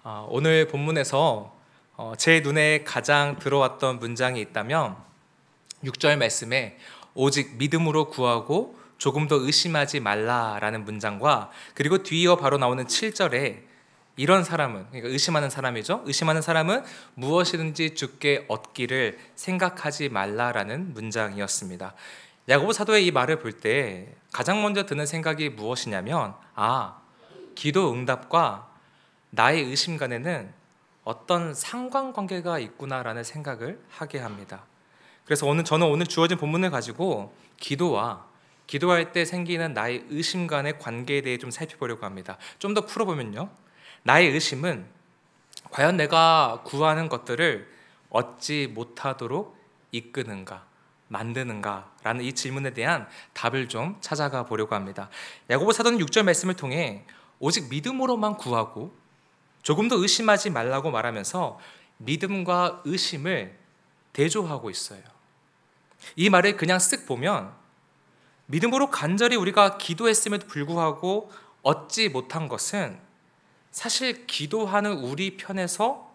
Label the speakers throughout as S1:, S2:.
S1: 오늘 본문에서 제 눈에 가장 들어왔던 문장이 있다면 6절 말씀에 오직 믿음으로 구하고 조금 더 의심하지 말라라는 문장과 그리고 뒤이어 바로 나오는 7절에 이런 사람은, 그러니까 의심하는 사람이죠. 의심하는 사람은 무엇이든지 주께 얻기를 생각하지 말라라는 문장이었습니다. 야고보 사도의 이 말을 볼 때 가장 먼저 드는 생각이 무엇이냐면 기도 응답과 나의 의심 간에는 어떤 상관관계가 있구나라는 생각을 하게 합니다. 그래서 저는 오늘 주어진 본문을 가지고 기도할 때 생기는 나의 의심 간의 관계에 대해 좀 살펴보려고 합니다. 좀 더 풀어보면요, 나의 의심은 과연 내가 구하는 것들을 얻지 못하도록 이끄는가, 만드는가라는 이 질문에 대한 답을 좀 찾아가 보려고 합니다. 야고보 사도는 6절 말씀을 통해 오직 믿음으로만 구하고 조금 더 의심하지 말라고 말하면서 믿음과 의심을 대조하고 있어요. 이 말을 그냥 쓱 보면 믿음으로 간절히 우리가 기도했음에도 불구하고 얻지 못한 것은 사실 기도하는 우리 편에서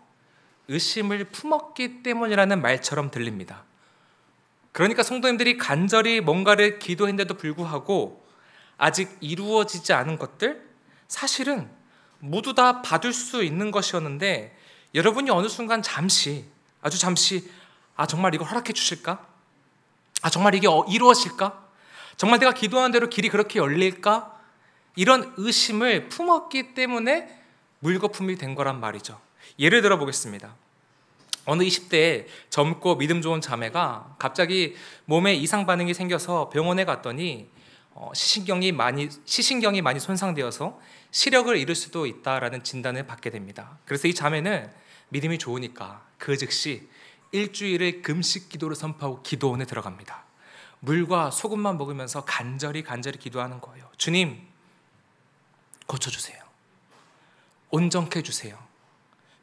S1: 의심을 품었기 때문이라는 말처럼 들립니다. 그러니까 성도님들이 간절히 뭔가를 기도했는데도 불구하고 아직 이루어지지 않은 것들, 사실은 모두 다 받을 수 있는 것이었는데 여러분이 어느 순간 아주 잠시 정말 이걸 허락해 주실까? 정말 이게 이루어질까? 정말 내가 기도한 대로 길이 그렇게 열릴까? 이런 의심을 품었기 때문에 물거품이 된 거란 말이죠. 예를 들어 보겠습니다. 어느 20대에 젊고 믿음 좋은 자매가 갑자기 몸에 이상 반응이 생겨서 병원에 갔더니 시신경이 많이 손상되어서 시력을 잃을 수도 있다라는 진단을 받게 됩니다. 그래서 이 자매는 믿음이 좋으니까 그 즉시 일주일을 금식 기도를 선포하고 기도원에 들어갑니다. 물과 소금만 먹으면서 간절히 기도하는 거예요. 주님, 고쳐주세요. 온전케 해주세요.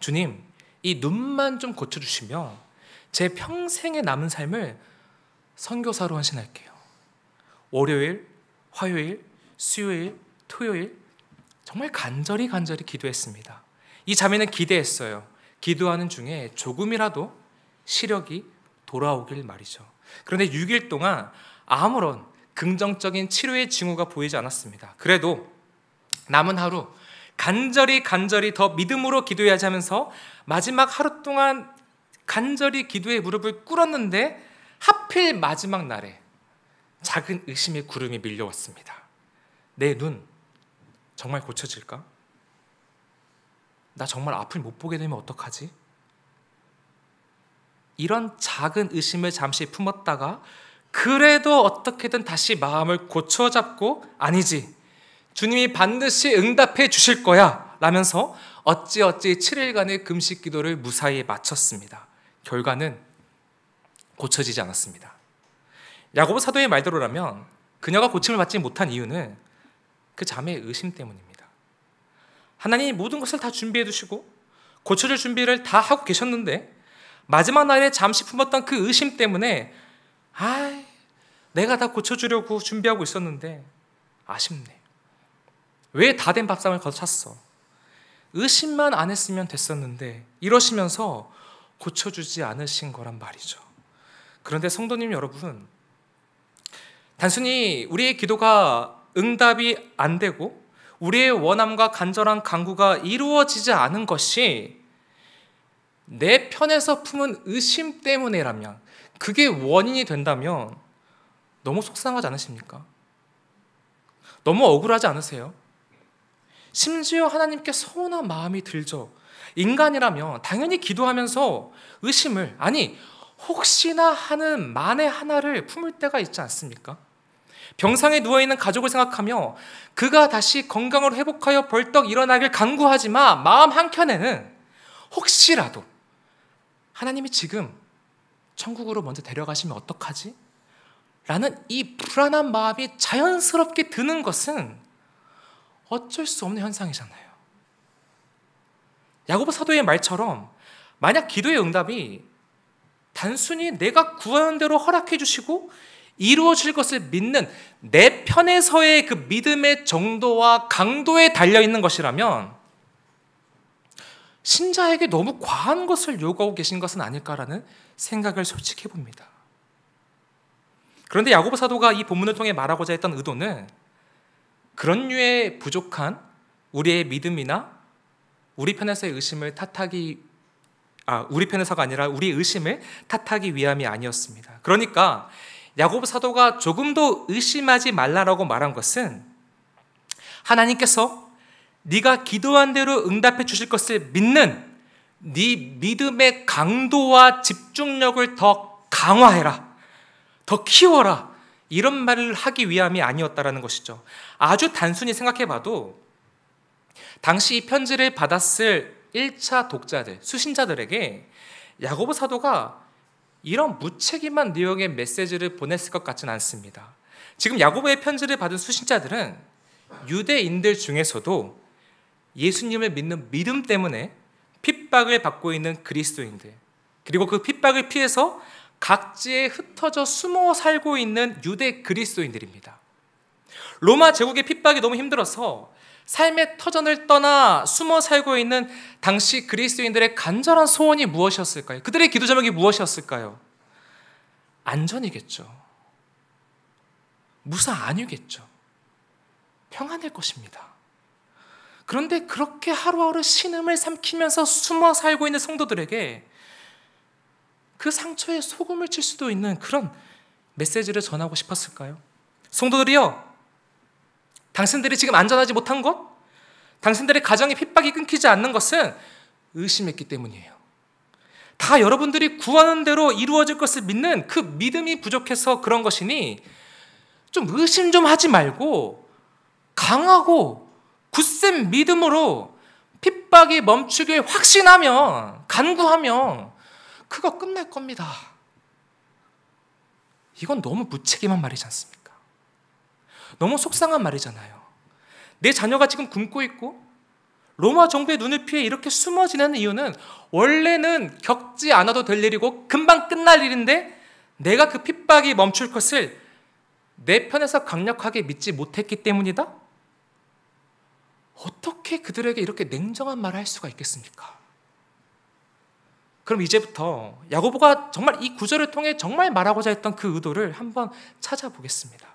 S1: 주님, 이 눈만 좀 고쳐주시면 제 평생에 남은 삶을 선교사로 헌신할게요. 월요일, 화요일, 수요일, 토요일 정말 간절히 기도했습니다. 이 자매는 기대했어요. 기도하는 중에 조금이라도 시력이 돌아오길 말이죠. 그런데 6일 동안 아무런 긍정적인 치료의 징후가 보이지 않았습니다. 그래도 남은 하루 간절히 더 믿음으로 기도해야지 하면서 마지막 하루 동안 간절히 기도의 무릎을 꿇었는데 하필 마지막 날에 작은 의심의 구름이 밀려왔습니다. 내 눈 정말 고쳐질까? 나 정말 앞을 못 보게 되면 어떡하지? 이런 작은 의심을 잠시 품었다가 그래도 어떻게든 다시 마음을 고쳐잡고 아니지, 주님이 반드시 응답해 주실 거야 라면서 어찌 7일간의 금식 기도를 무사히 마쳤습니다. 결과는 고쳐지지 않았습니다. 야고보 사도의 말대로라면 그녀가 고침을 받지 못한 이유는 그 자매의 의심 때문입니다. 하나님이 모든 것을 다 준비해 두시고 고쳐줄 준비를 다 하고 계셨는데 마지막 날에 잠시 품었던 그 의심 때문에 내가 다 고쳐주려고 준비하고 있었는데 아쉽네. 왜 다 된 밥상을 거쳤어? 의심만 안 했으면 됐었는데 이러시면서 고쳐주지 않으신 거란 말이죠. 그런데 성도님 여러분, 단순히 우리의 기도가 응답이 안 되고 우리의 원함과 간절한 간구가 이루어지지 않은 것이 내 편에서 품은 의심 때문이라면, 그게 원인이 된다면 너무 속상하지 않으십니까? 너무 억울하지 않으세요? 심지어 하나님께 서운한 마음이 들죠. 인간이라면 당연히 기도하면서 의심을, 혹시나 하는 만에 하나를 품을 때가 있지 않습니까? 병상에 누워있는 가족을 생각하며 그가 다시 건강을 회복하여 벌떡 일어나길 간구하지만 마음 한켠에는 혹시라도 하나님이 지금 천국으로 먼저 데려가시면 어떡하지? 라는 이 불안한 마음이 자연스럽게 드는 것은 어쩔 수 없는 현상이잖아요. 야고보 사도의 말처럼 만약 기도의 응답이 단순히 내가 구하는 대로 허락해 주시고 이루어질 것을 믿는 내 편에서의 그 믿음의 정도와 강도에 달려있는 것이라면 신자에게 너무 과한 것을 요구하고 계신 것은 아닐까라는 생각을 솔직히 해봅니다. 그런데 야고보 사도가 이 본문을 통해 말하고자 했던 의도는 그런 류의 부족한 우리의 믿음이나 우리 편에서의 의심을 우리 편에서가 아니라 우리의 의심을 탓하기 위함이 아니었습니다. 그러니까 야고보 사도가 조금 더 의심하지 말라라고 말한 것은 하나님께서 네가 기도한 대로 응답해 주실 것을 믿는 네 믿음의 강도와 집중력을 더 강화해라, 더 키워라, 이런 말을 하기 위함이 아니었다라는 것이죠. 아주 단순히 생각해봐도 당시 이 편지를 받았을 1차 독자들, 수신자들에게 야고보 사도가 이런 무책임한 내용의 메시지를 보냈을 것 같지는 않습니다. 지금 야고보의 편지를 받은 수신자들은 유대인들 중에서도 예수님을 믿는 믿음 때문에 핍박을 받고 있는 그리스도인들, 그리고 그 핍박을 피해서 각지에 흩어져 숨어 살고 있는 유대 그리스도인들입니다. 로마 제국의 핍박이 너무 힘들어서 삶의 터전을 떠나 숨어 살고 있는 당시 그리스도인들의 간절한 소원이 무엇이었을까요? 그들의 기도 제목이 무엇이었을까요? 안전이겠죠. 무사 안위겠죠. 평안일 것입니다. 그런데 그렇게 하루하루 신음을 삼키면서 숨어 살고 있는 성도들에게 그 상처에 소금을 칠 수도 있는 그런 메시지를 전하고 싶었을까요? 성도들이여, 당신들이 지금 안전하지 못한 것, 당신들의 가정의 핍박이 끊기지 않는 것은 의심했기 때문이에요. 다 여러분들이 구하는 대로 이루어질 것을 믿는 그 믿음이 부족해서 그런 것이니 좀 의심 좀 하지 말고 강하고 굳센 믿음으로 핍박이 멈추길 확신하면, 간구하면 그거 끝날 겁니다. 이건 너무 무책임한 말이지 않습니까? 너무 속상한 말이잖아요. 내 자녀가 지금 굶고 있고 로마 정부의 눈을 피해 이렇게 숨어 지내는 이유는 원래는 겪지 않아도 될 일이고 금방 끝날 일인데 내가 그 핍박이 멈출 것을 내 편에서 강력하게 믿지 못했기 때문이다? 어떻게 그들에게 이렇게 냉정한 말을 할 수가 있겠습니까? 그럼 이제부터 야고보가 정말 이 구절을 통해 정말 말하고자 했던 그 의도를 한번 찾아보겠습니다.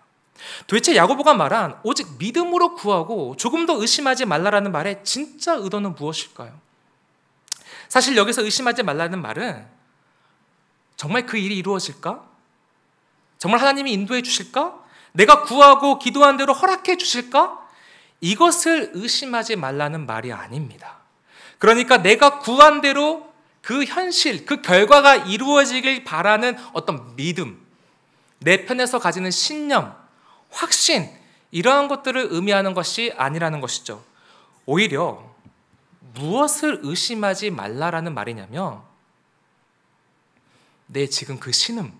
S1: 도대체 야고보가 말한 오직 믿음으로 구하고 조금 더 의심하지 말라라는 말의 진짜 의도는 무엇일까요? 사실 여기서 의심하지 말라는 말은 정말 그 일이 이루어질까? 정말 하나님이 인도해 주실까? 내가 구하고 기도한 대로 허락해 주실까? 이것을 의심하지 말라는 말이 아닙니다. 그러니까 내가 구한 대로 그 현실, 그 결과가 이루어지길 바라는 어떤 믿음, 내 편에서 가지는 신념, 확신, 이러한 것들을 의미하는 것이 아니라는 것이죠. 오히려 무엇을 의심하지 말라라는 말이냐면 내 지금 그 신음,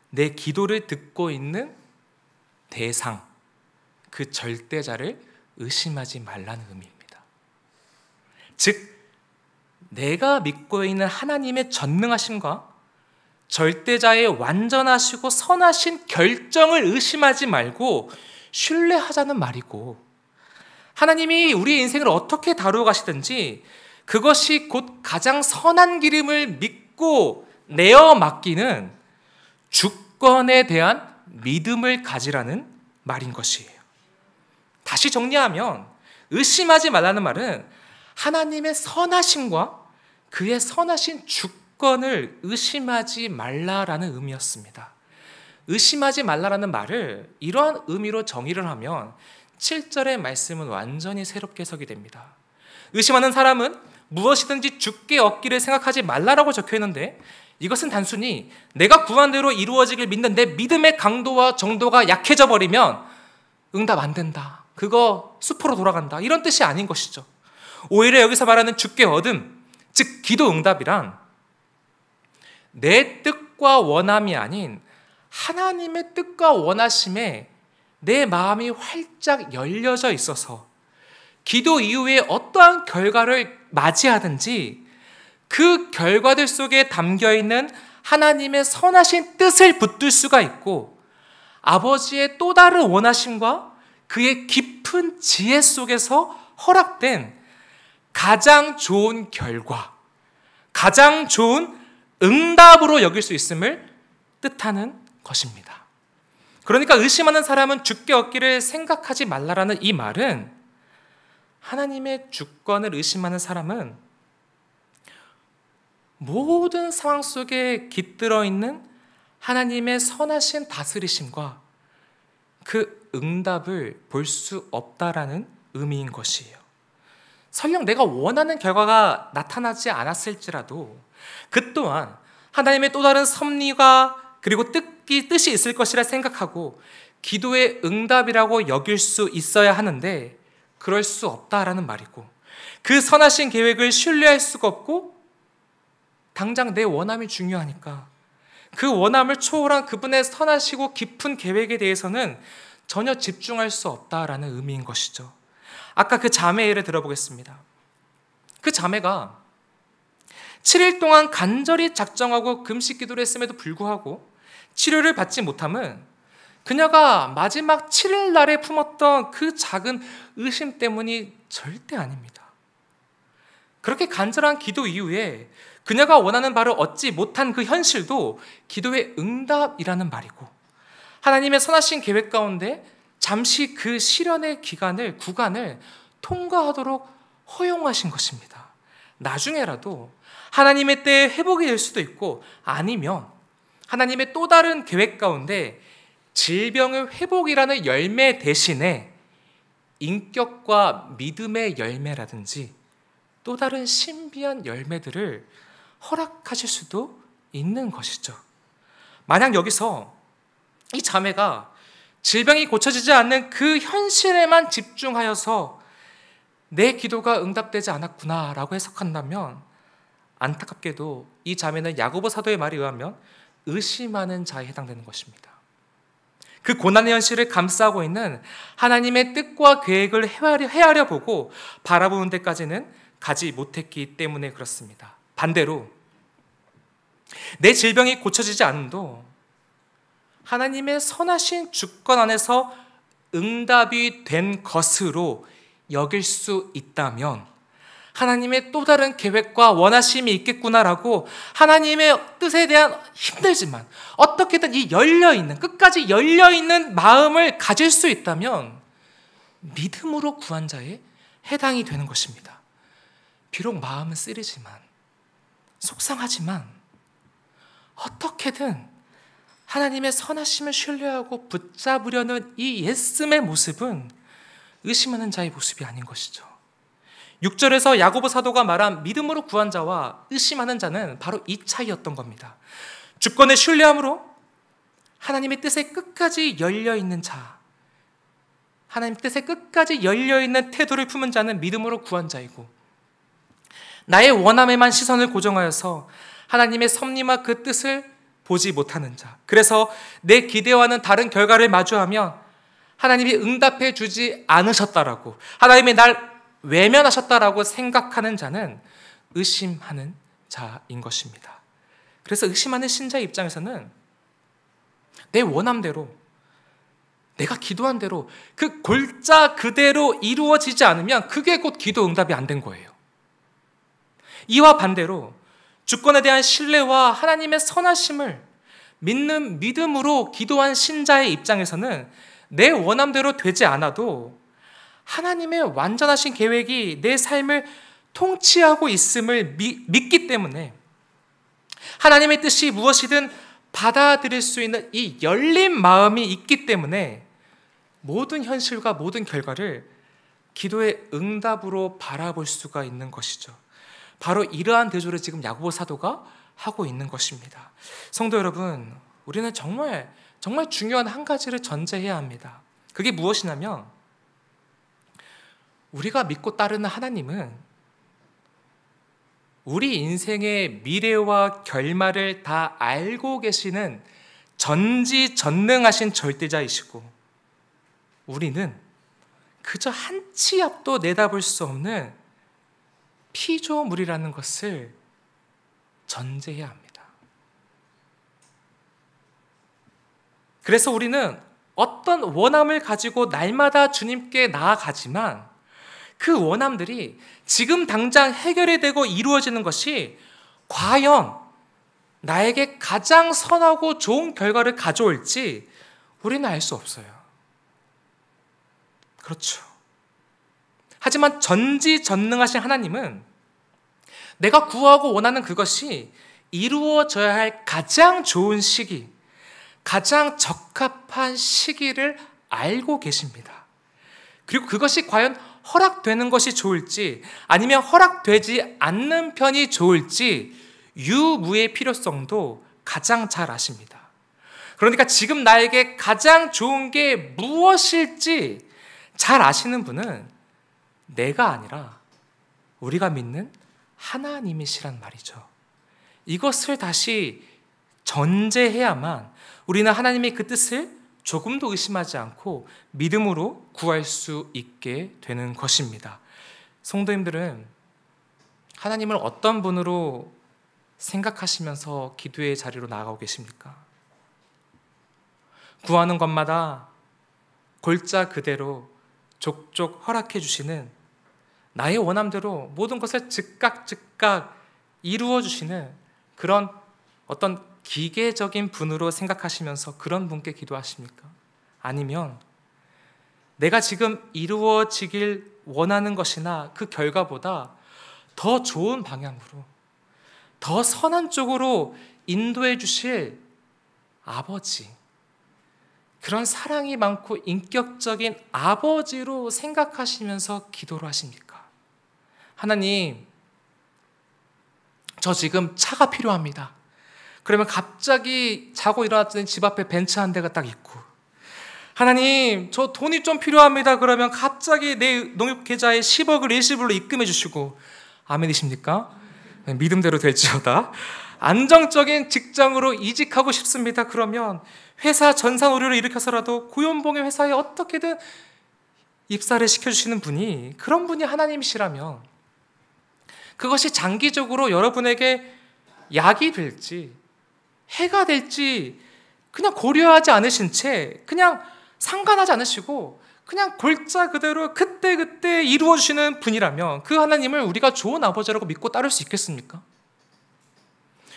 S1: 내 기도를 듣고 있는 대상, 그 절대자를 의심하지 말라는 의미입니다. 즉, 내가 믿고 있는 하나님의 전능하심과 절대자의 완전하시고 선하신 결정을 의심하지 말고 신뢰하자는 말이고, 하나님이 우리의 인생을 어떻게 다루어 가시든지 그것이 곧 가장 선한 길임을 믿고 내어 맡기는 주권에 대한 믿음을 가지라는 말인 것이에요. 다시 정리하면 의심하지 말라는 말은 하나님의 선하심과 그의 선하신 주권을 의심하지 말라라는 의미였습니다. 의심하지 말라라는 말을 이러한 의미로 정의를 하면 7절의 말씀은 완전히 새롭게 해석이 됩니다. 의심하는 사람은 무엇이든지 주께 얻기를 생각하지 말라라고 적혀 있는데 이것은 단순히 내가 구한 대로 이루어지길 믿는 내 믿음의 강도와 정도가 약해져 버리면 응답 안 된다, 그거 수포로 돌아간다, 이런 뜻이 아닌 것이죠. 오히려 여기서 말하는 주께 얻음, 즉 기도 응답이란 내 뜻과 원함이 아닌 하나님의 뜻과 원하심에 내 마음이 활짝 열려져 있어서 기도 이후에 어떠한 결과를 맞이하든지 그 결과들 속에 담겨있는 하나님의 선하신 뜻을 붙들 수가 있고 아버지의 또 다른 원하심과 그의 깊은 지혜 속에서 허락된 가장 좋은 결과, 가장 좋은 응답으로 여길 수 있음을 뜻하는 것입니다. 그러니까 의심하는 사람은 주께 얻기를 생각하지 말라라는 이 말은 하나님의 주권을 의심하는 사람은 모든 상황 속에 깃들어 있는 하나님의 선하신 다스리심과 그 응답을 볼 수 없다라는 의미인 것이에요. 설령 내가 원하는 결과가 나타나지 않았을지라도 그 또한 하나님의 또 다른 섭리가 그리고 뜻이 있을 것이라 생각하고 기도의 응답이라고 여길 수 있어야 하는데 그럴 수 없다라는 말이고, 그 선하신 계획을 신뢰할 수가 없고 당장 내 원함이 중요하니까 그 원함을 초월한 그분의 선하시고 깊은 계획에 대해서는 전혀 집중할 수 없다라는 의미인 것이죠. 아까 그 자매의 예를 들어보겠습니다. 그 자매가 7일 동안 간절히 작정하고 금식 기도를 했음에도 불구하고 치료를 받지 못함은 그녀가 마지막 7일 날에 품었던 그 작은 의심 때문이 절대 아닙니다. 그렇게 간절한 기도 이후에 그녀가 원하는 바를 얻지 못한 그 현실도 기도의 응답이라는 말이고, 하나님의 선하신 계획 가운데 잠시 그 시련의 구간을 통과하도록 허용하신 것입니다. 나중에라도 하나님의 때에 회복이 될 수도 있고, 아니면 하나님의 또 다른 계획 가운데 질병의 회복이라는 열매 대신에 인격과 믿음의 열매라든지 또 다른 신비한 열매들을 허락하실 수도 있는 것이죠. 만약 여기서 이 자매가 질병이 고쳐지지 않는 그 현실에만 집중하여서 내 기도가 응답되지 않았구나라고 해석한다면 안타깝게도 이 자매는 야고보 사도의 말에 의하면 의심하는 자에 해당되는 것입니다. 그 고난의 현실을 감싸고 있는 하나님의 뜻과 계획을 헤아려 보고 바라보는 데까지는 가지 못했기 때문에 그렇습니다. 반대로 내 질병이 고쳐지지 않음도 하나님의 선하신 주권 안에서 응답이 된 것으로 여길 수 있다면 하나님의 또 다른 계획과 원하심이 있겠구나라고 하나님의 뜻에 대한 힘들지만 어떻게든 끝까지 열려있는 마음을 가질 수 있다면 믿음으로 구한 자에 해당이 되는 것입니다. 비록 마음은 쓰리지만, 속상하지만 어떻게든 하나님의 선하심을 신뢰하고 붙잡으려는 이 예씀의 모습은 의심하는 자의 모습이 아닌 것이죠. 6절에서 야고보 사도가 말한 믿음으로 구한 자와 의심하는 자는 바로 이 차이였던 겁니다. 주권을 신뢰함으로 하나님의 뜻에 끝까지 열려있는 자, 하나님 뜻에 끝까지 열려있는 태도를 품은 자는 믿음으로 구한 자이고, 나의 원함에만 시선을 고정하여서 하나님의 섭리와 그 뜻을 보지 못하는 자, 그래서 내 기대와는 다른 결과를 마주하면 하나님이 응답해 주지 않으셨다라고, 하나님이 날 외면하셨다라고 생각하는 자는 의심하는 자인 것입니다. 그래서 의심하는 신자의 입장에서는 내 원함대로, 내가 기도한 대로 그 골자 그대로 이루어지지 않으면 그게 곧 기도 응답이 안 된 거예요. 이와 반대로 주권에 대한 신뢰와 하나님의 선하심을 믿는 믿음으로 기도한 신자의 입장에서는 내 원함대로 되지 않아도 하나님의 완전하신 계획이 내 삶을 통치하고 있음을 믿기 때문에 하나님의 뜻이 무엇이든 받아들일 수 있는 이 열린 마음이 있기 때문에 모든 현실과 모든 결과를 기도의 응답으로 바라볼 수가 있는 것이죠. 바로 이러한 대조를 지금 야고보 사도가 하고 있는 것입니다. 성도 여러분, 우리는 정말 중요한 한 가지를 전제해야 합니다. 그게 무엇이냐면 우리가 믿고 따르는 하나님은 우리 인생의 미래와 결말을 다 알고 계시는 전지전능하신 절대자이시고, 우리는 그저 한 치 앞도 내다볼 수 없는 피조물이라는 것을 전제해야 합니다. 그래서 우리는 어떤 원함을 가지고 날마다 주님께 나아가지만 그 원함들이 지금 당장 해결이 되고 이루어지는 것이 과연 나에게 가장 선하고 좋은 결과를 가져올지 우리는 알 수 없어요. 그렇죠. 하지만 전지전능하신 하나님은 내가 구하고 원하는 그것이 이루어져야 할 가장 좋은 시기, 가장 적합한 시기를 알고 계십니다. 그리고 그것이 과연 허락되는 것이 좋을지 아니면 허락되지 않는 편이 좋을지 유무의 필요성도 가장 잘 아십니다. 그러니까 지금 나에게 가장 좋은 게 무엇일지 잘 아시는 분은 내가 아니라 우리가 믿는 하나님이시란 말이죠. 이것을 다시 전제해야만 우리는 하나님의 그 뜻을 조금도 의심하지 않고 믿음으로 구할 수 있게 되는 것입니다. 성도님들은 하나님을 어떤 분으로 생각하시면서 기도의 자리로 나아가고 계십니까? 구하는 것마다 골자 그대로 족족 허락해 주시는 나의 원함대로 모든 것을 즉각 이루어 주시는 그런 어떤 기계적인 분으로 생각하시면서 그런 분께 기도하십니까? 아니면 내가 지금 이루어지길 원하는 것이나 그 결과보다 더 좋은 방향으로, 더 선한 쪽으로 인도해 주실 아버지, 그런 사랑이 많고 인격적인 아버지로 생각하시면서 기도를 하십니까? 하나님, 저 지금 차가 필요합니다. 그러면 갑자기 자고 일어났더니 집 앞에 벤츠 한 대가 딱 있고, 하나님, 저 돈이 좀 필요합니다. 그러면 갑자기 내 농협계좌에 10억을 일시불로 입금해 주시고, 아멘이십니까? 네, 믿음대로 될지어다. 안정적인 직장으로 이직하고 싶습니다. 그러면 회사 전산 오류를 일으켜서라도 고연봉의 회사에 어떻게든 입사를 시켜주시는 분이, 그런 분이 하나님이시라면 그것이 장기적으로 여러분에게 약이 될지 해가 될지 그냥 고려하지 않으신 채 그냥 상관하지 않으시고 그냥 골자 그대로 그때그때 이루어주시는 분이라면 그 하나님을 우리가 좋은 아버지라고 믿고 따를 수 있겠습니까?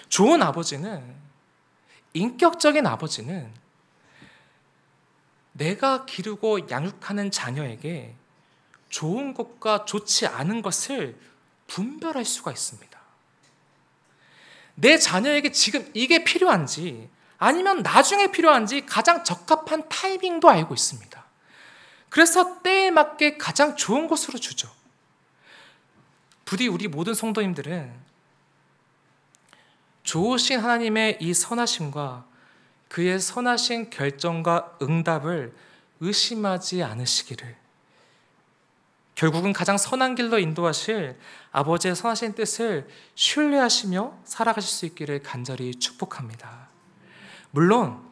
S1: 좋은 아버지는, 인격적인 아버지는 내가 기르고 양육하는 자녀에게 좋은 것과 좋지 않은 것을 분별할 수가 있습니다. 내 자녀에게 지금 이게 필요한지 아니면 나중에 필요한지 가장 적합한 타이밍도 알고 있습니다. 그래서 때에 맞게 가장 좋은 것으로 주죠. 부디 우리 모든 성도님들은 좋으신 하나님의 이 선하심과 그의 선하신 결정과 응답을 의심하지 않으시기를, 결국은 가장 선한 길로 인도하실 아버지의 선하신 뜻을 신뢰하시며 살아가실 수 있기를 간절히 축복합니다. 물론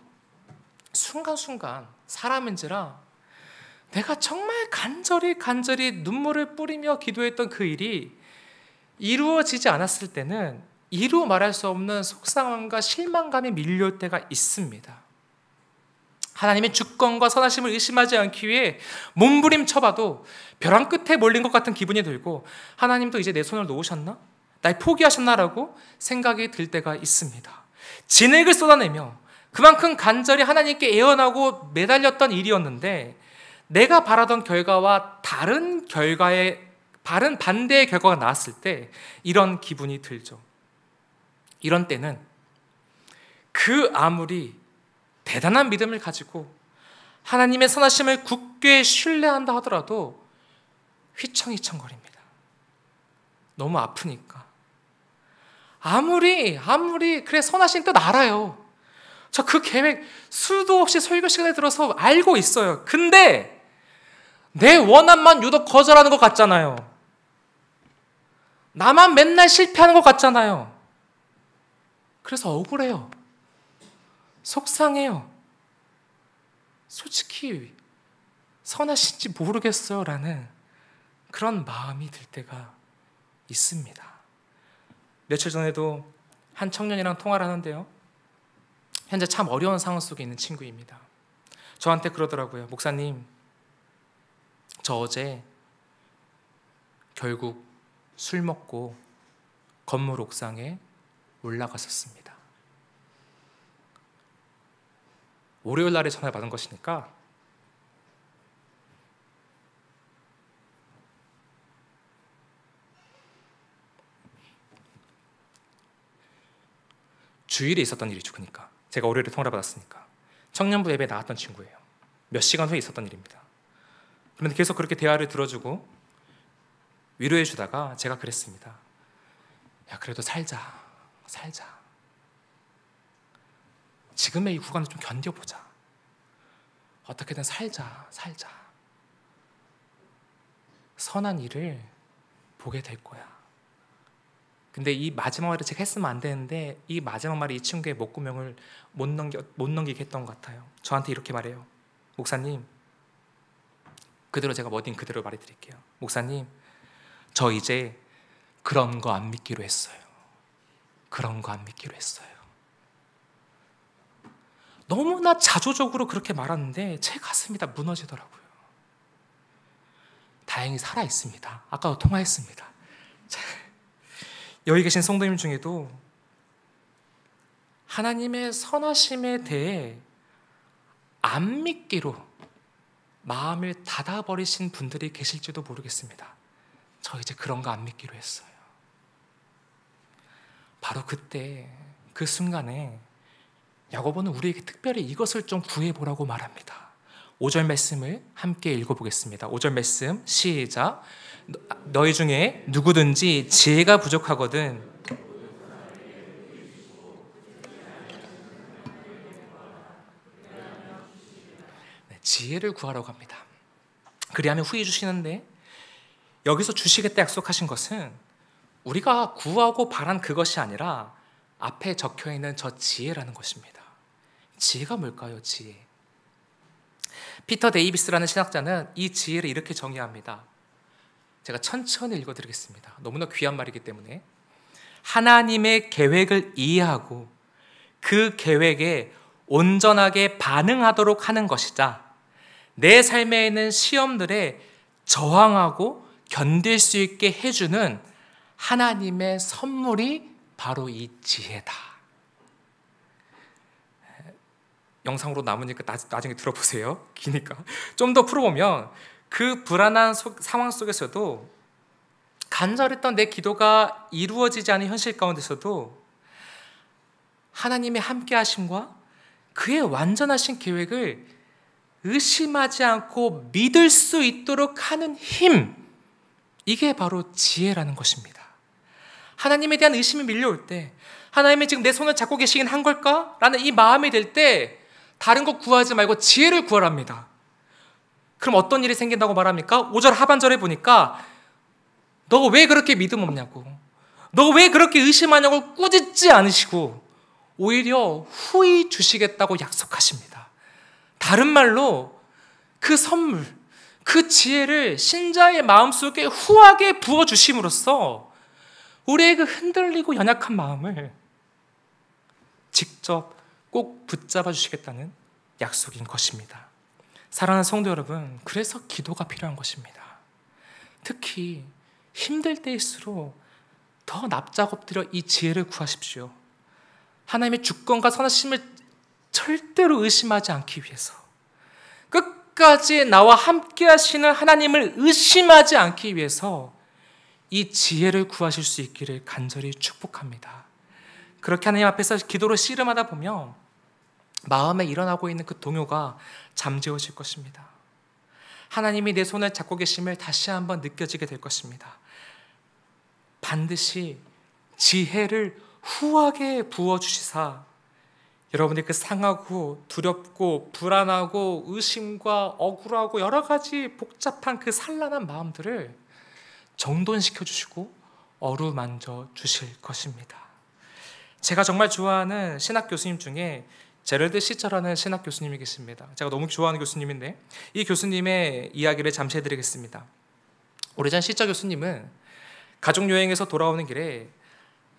S1: 순간순간 사람인지라 내가 정말 간절히 눈물을 뿌리며 기도했던 그 일이 이루어지지 않았을 때는 이루 말할 수 없는 속상함과 실망감이 밀려올 때가 있습니다. 하나님의 주권과 선하심을 의심하지 않기 위해 몸부림쳐봐도 벼랑 끝에 몰린 것 같은 기분이 들고, 하나님도 이제 내 손을 놓으셨나? 날 포기하셨나라고 생각이 들 때가 있습니다. 진액을 쏟아내며 그만큼 간절히 하나님께 애원하고 매달렸던 일이었는데 내가 바라던 결과와 다른 반대의 결과가 나왔을 때 이런 기분이 들죠. 이런 때는 그 아무리 대단한 믿음을 가지고 하나님의 선하심을 굳게 신뢰한다 하더라도 휘청휘청거립니다. 너무 아프니까. 아무리 그래 선하신 뜻 알아요. 저 그 계획 수도 없이 설교 시간에 들어서 알고 있어요. 근데 내 원함만 유독 거절하는 것 같잖아요. 나만 맨날 실패하는 것 같잖아요. 그래서 억울해요. 속상해요. 솔직히 선하신지 모르겠어요 라는 그런 마음이 들 때가 있습니다. 며칠 전에도 한 청년이랑 통화를 하는데요, 현재 참 어려운 상황 속에 있는 친구입니다. 저한테 그러더라고요. 목사님, 저 어제 결국 술 먹고 건물 옥상에 올라갔었습니다. 월요일 날에 전화를 받은 것이니까 주일에 있었던 일이죠. 그러니까 제가 월요일에 통화를 받았으니까 청년부 예배에 나왔던 친구예요. 몇 시간 후에 있었던 일입니다. 그런데 계속 그렇게 대화를 들어주고 위로해 주다가 제가 그랬습니다. 야, 그래도 살자. 지금의 이 구간을 좀 견뎌보자. 어떻게든 살자. 선한 일을 보게 될 거야. 근데 이 마지막 말을 제가 했으면 안 되는데 이 마지막 말이 이 친구의 목구멍을 못 넘기게 했던 것 같아요. 저한테 이렇게 말해요. 목사님, 그대로 제가 워딩 그대로 말해드릴게요. 목사님, 저 이제 그런 거 안 믿기로 했어요. 너무나 자조적으로 그렇게 말하는데 제 가슴이 다 무너지더라고요. 다행히 살아있습니다. 아까도 통화했습니다. 여기 계신 성도님 중에도 하나님의 선하심에 대해 안 믿기로 마음을 닫아버리신 분들이 계실지도 모르겠습니다. 저 이제 그런 거 안 믿기로 했어요. 바로 그때 그 순간에 야고보는 우리에게 특별히 이것을 좀 구해보라고 말합니다. 5절 말씀을 함께 읽어보겠습니다. 5절 말씀 시작. 너희 중에 누구든지 지혜가 부족하거든 지혜를 구하라고 합니다. 그리하면 후히 주시는데 여기서 주시겠다 약속하신 것은 우리가 구하고 바란 그것이 아니라 앞에 적혀있는 저 지혜라는 것입니다. 지혜가 뭘까요? 지혜. 피터 데이비스라는 신학자는 이 지혜를 이렇게 정의합니다. 제가 천천히 읽어드리겠습니다. 너무나 귀한 말이기 때문에. 하나님의 계획을 이해하고 그 계획에 온전하게 반응하도록 하는 것이자 내 삶에 있는 시험들에 저항하고 견딜 수 있게 해주는 하나님의 선물이 바로 이 지혜다. 영상으로 남으니까 나중에 들어보세요. 기니까. 좀 더 풀어보면 그 불안한 상황 속에서도 간절했던 내 기도가 이루어지지 않은 현실 가운데서도 하나님의 함께 하심과 그의 완전하신 계획을 의심하지 않고 믿을 수 있도록 하는 힘, 이게 바로 지혜라는 것입니다. 하나님에 대한 의심이 밀려올 때 하나님이 지금 내 손을 잡고 계시긴 한 걸까? 라는 이 마음이 들 때 다른 거 구하지 말고 지혜를 구하랍니다. 그럼 어떤 일이 생긴다고 말합니까? 5절 하반절에 보니까 너 왜 그렇게 믿음 없냐고, 너 왜 그렇게 의심하냐고 꾸짖지 않으시고 오히려 후히 주시겠다고 약속하십니다. 다른 말로 그 선물, 그 지혜를 신자의 마음속에 후하게 부어주심으로써 우리의 그 흔들리고 연약한 마음을 직접 꼭 붙잡아 주시겠다는 약속인 것입니다. 사랑하는 성도 여러분, 그래서 기도가 필요한 것입니다. 특히 힘들 때일수록 더 납작 엎드려 이 지혜를 구하십시오. 하나님의 주권과 선하심을 절대로 의심하지 않기 위해서, 끝까지 나와 함께 하시는 하나님을 의심하지 않기 위해서 이 지혜를 구하실 수 있기를 간절히 축복합니다. 그렇게 하나님 앞에서 기도로 씨름하다 보면 마음에 일어나고 있는 그 동요가 잠재워질 것입니다. 하나님이 내 손을 잡고 계심을 다시 한번 느껴지게 될 것입니다. 반드시 지혜를 후하게 부어주시사 여러분의 그 상하고 두렵고 불안하고 의심과 억울하고 여러 가지 복잡한 그 산란한 마음들을 정돈시켜 주시고 어루만져 주실 것입니다. 제가 정말 좋아하는 신학 교수님 중에 제럴드 시처라는 신학 교수님이 계십니다. 제가 너무 좋아하는 교수님인데 이 교수님의 이야기를 잠시 해드리겠습니다. 오래전 시처 교수님은 가족여행에서 돌아오는 길에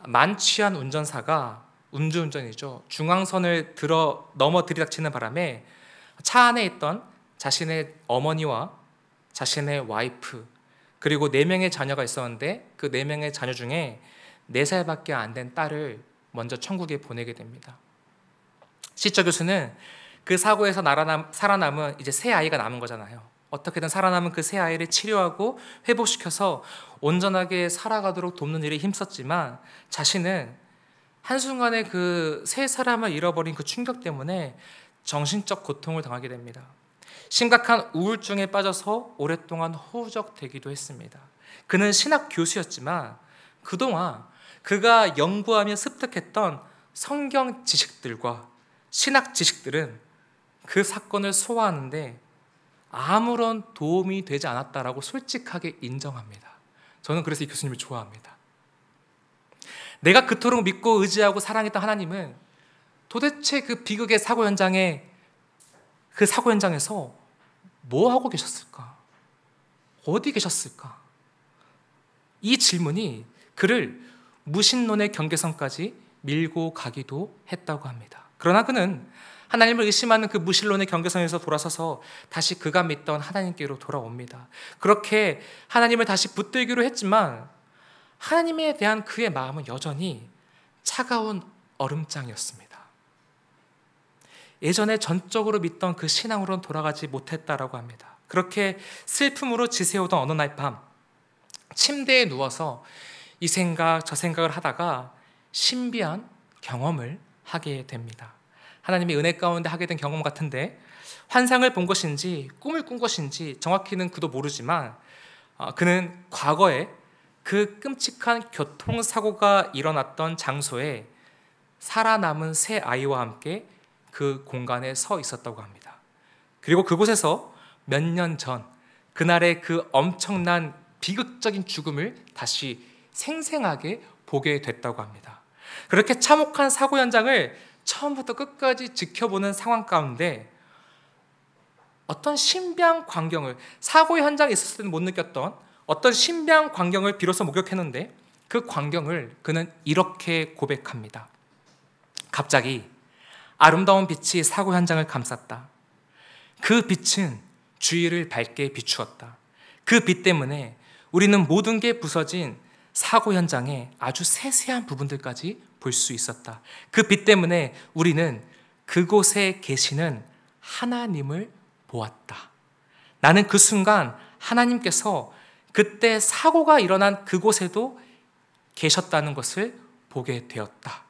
S1: 만취한 운전사가 음주운전이죠. 중앙선을 넘어 들이닥치는 바람에 차 안에 있던 자신의 어머니와 자신의 와이프 그리고 4명의 자녀가 있었는데 그 4명의 자녀 중에 4살밖에 안 된 딸을 먼저 천국에 보내게 됩니다. 시처 교수는 그 사고에서 살아남은 이제 새 아이가 남은 거잖아요. 어떻게든 살아남은 그 새 아이를 치료하고 회복시켜서 온전하게 살아가도록 돕는 일에 힘썼지만 자신은 한순간에 그 세 사람을 잃어버린 그 충격 때문에 정신적 고통을 당하게 됩니다. 심각한 우울증에 빠져서 오랫동안 허우적대기도 했습니다. 그는 신학 교수였지만 그동안 그가 연구하며 습득했던 성경 지식들과 신학 지식들은 그 사건을 소화하는데 아무런 도움이 되지 않았다라고 솔직하게 인정합니다. 저는 그래서 이 교수님을 좋아합니다. 내가 그토록 믿고 의지하고 사랑했던 하나님은 도대체 그 비극의 사고 현장에서 뭐 하고 계셨을까? 어디 계셨을까? 이 질문이 그를 무신론의 경계선까지 밀고 가기도 했다고 합니다. 그러나 그는 하나님을 의심하는 그 무신론의 경계선에서 돌아서서 다시 그가 믿던 하나님께로 돌아옵니다. 그렇게 하나님을 다시 붙들기로 했지만 하나님에 대한 그의 마음은 여전히 차가운 얼음장이었습니다. 예전에 전적으로 믿던 그 신앙으로는 돌아가지 못했다라고 합니다. 그렇게 슬픔으로 지새우던 어느 날 밤 침대에 누워서 이 생각 저 생각을 하다가 신비한 경험을 하게 됩니다. 하나님의 은혜 가운데 하게 된 경험 같은데 환상을 본 것인지 꿈을 꾼 것인지 정확히는 그도 모르지만 그는 과거에 그 끔찍한 교통사고가 일어났던 장소에 살아남은 새 아이와 함께 그 공간에 서 있었다고 합니다. 그리고 그곳에서 몇 년 전 그날의 그 엄청난 비극적인 죽음을 다시 생생하게 보게 됐다고 합니다. 그렇게 참혹한 사고 현장을 처음부터 끝까지 지켜보는 상황 가운데 어떤 신비한 광경을 사고 현장에 있었을 때는 못 느꼈던 어떤 신비한 광경을 비로소 목격했는데 그 광경을 그는 이렇게 고백합니다. 갑자기 아름다운 빛이 사고 현장을 감쌌다. 그 빛은 주위를 밝게 비추었다. 그 빛 때문에 우리는 모든 게 부서진 사고 현장의 아주 세세한 부분들까지 볼 수 있었다. 그 빛 때문에 우리는 그곳에 계시는 하나님을 보았다. 나는 그 순간 하나님께서 그때 사고가 일어난 그곳에도 계셨다는 것을 보게 되었다.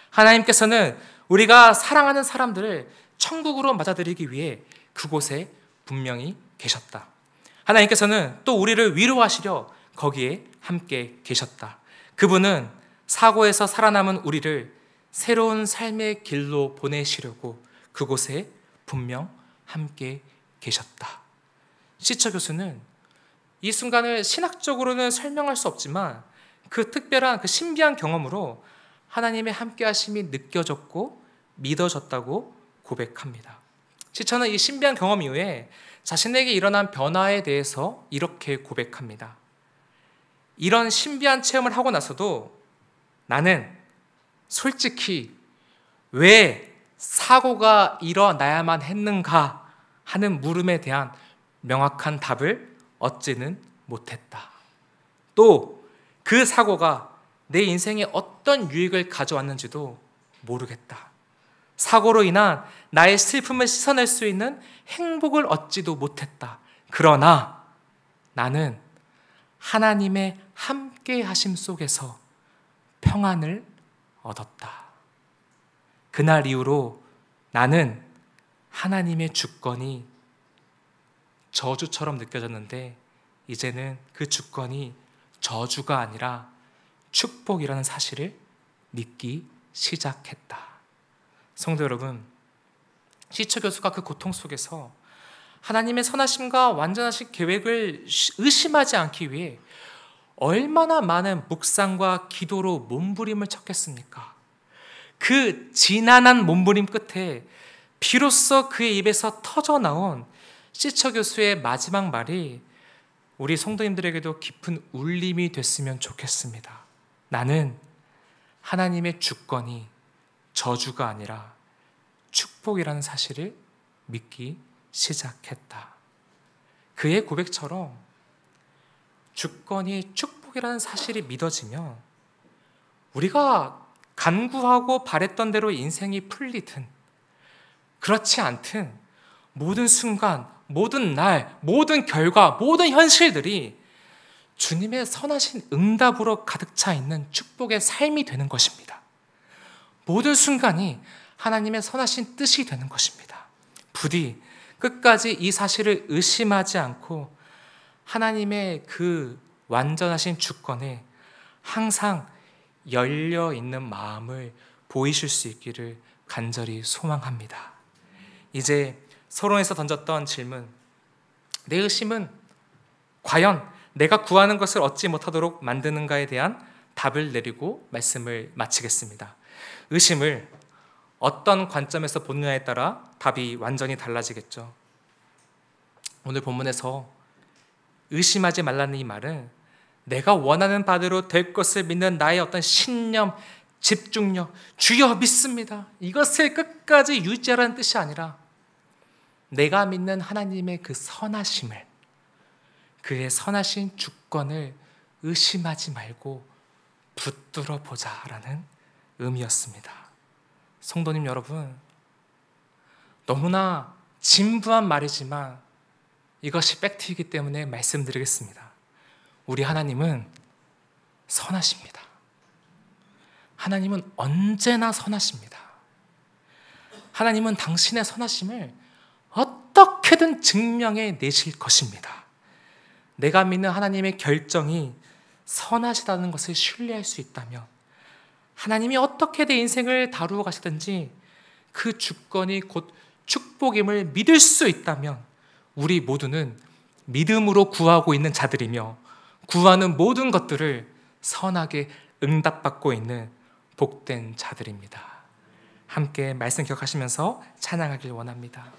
S1: 하나님께서는 우리가 사랑하는 사람들을 천국으로 맞아들이기 위해 그곳에 분명히 계셨다. 하나님께서는 또 우리를 위로하시려 거기에 함께 계셨다. 그분은 사고에서 살아남은 우리를 새로운 삶의 길로 보내시려고 그곳에 분명 함께 계셨다. 시처 교수는 이 순간을 신학적으로는 설명할 수 없지만 그 특별한 그 신비한 경험으로 하나님의 함께하심이 느껴졌고 믿어졌다고 고백합니다. 시처는 이 신비한 경험 이후에 자신에게 일어난 변화에 대해서 이렇게 고백합니다. 이런 신비한 체험을 하고 나서도 나는 솔직히 왜 사고가 일어나야만 했는가 하는 물음에 대한 명확한 답을 얻지는 못했다. 또 그 사고가 내 인생에 어떤 유익을 가져왔는지도 모르겠다. 사고로 인한 나의 슬픔을 씻어낼 수 있는 행복을 얻지도 못했다. 그러나 나는 하나님의 함께 하심 속에서 평안을 얻었다. 그날 이후로 나는 하나님의 주권이 저주처럼 느껴졌는데 이제는 그 주권이 저주가 아니라 축복이라는 사실을 믿기 시작했다. 성도 여러분, 시처 교수가 그 고통 속에서 하나님의 선하심과 완전하신 계획을 의심하지 않기 위해 얼마나 많은 묵상과 기도로 몸부림을 쳤겠습니까? 그 지난한 몸부림 끝에 비로소 그의 입에서 터져나온 시처 교수의 마지막 말이 우리 성도님들에게도 깊은 울림이 됐으면 좋겠습니다. 나는 하나님의 주권이 저주가 아니라 축복이라는 사실을 믿기 시작했다. 그의 고백처럼 주권이 축복이라는 사실이 믿어지면 우리가 간구하고 바랬던 대로 인생이 풀리든 그렇지 않든 모든 순간, 모든 날, 모든 결과, 모든 현실들이 주님의 선하신 응답으로 가득 차 있는 축복의 삶이 되는 것입니다. 모든 순간이 하나님의 선하신 뜻이 되는 것입니다. 부디 끝까지 이 사실을 의심하지 않고 하나님의 그 완전하신 주권에 항상 열려 있는 마음을 보이실 수 있기를 간절히 소망합니다. 이제 서론에서 던졌던 질문, 내 의심은 과연 내가 구하는 것을 얻지 못하도록 만드는가에 대한 답을 내리고 말씀을 마치겠습니다. 의심을 어떤 관점에서 보느냐에 따라 답이 완전히 달라지겠죠. 오늘 본문에서 의심하지 말라는 이 말은 내가 원하는 바대로 될 것을 믿는 나의 어떤 신념, 집중력, 주여 믿습니다, 이것을 끝까지 유지하라는 뜻이 아니라 내가 믿는 하나님의 그 선하심을, 그의 선하신 주권을 의심하지 말고 붙들어 보자라는 의미였습니다. 성도님 여러분, 너무나 진부한 말이지만 이것이 팩트이기 때문에 말씀드리겠습니다. 우리 하나님은 선하십니다. 하나님은 언제나 선하십니다. 하나님은 당신의 선하심을 어떻게든 증명해 내실 것입니다. 내가 믿는 하나님의 결정이 선하시다는 것을 신뢰할 수 있다면, 하나님이 어떻게 내 인생을 다루어 가시든지 그 주권이 곧 축복임을 믿을 수 있다면 우리 모두는 믿음으로 구하고 있는 자들이며 구하는 모든 것들을 선하게 응답받고 있는 복된 자들입니다. 함께 말씀 기억하시면서 찬양하길 원합니다.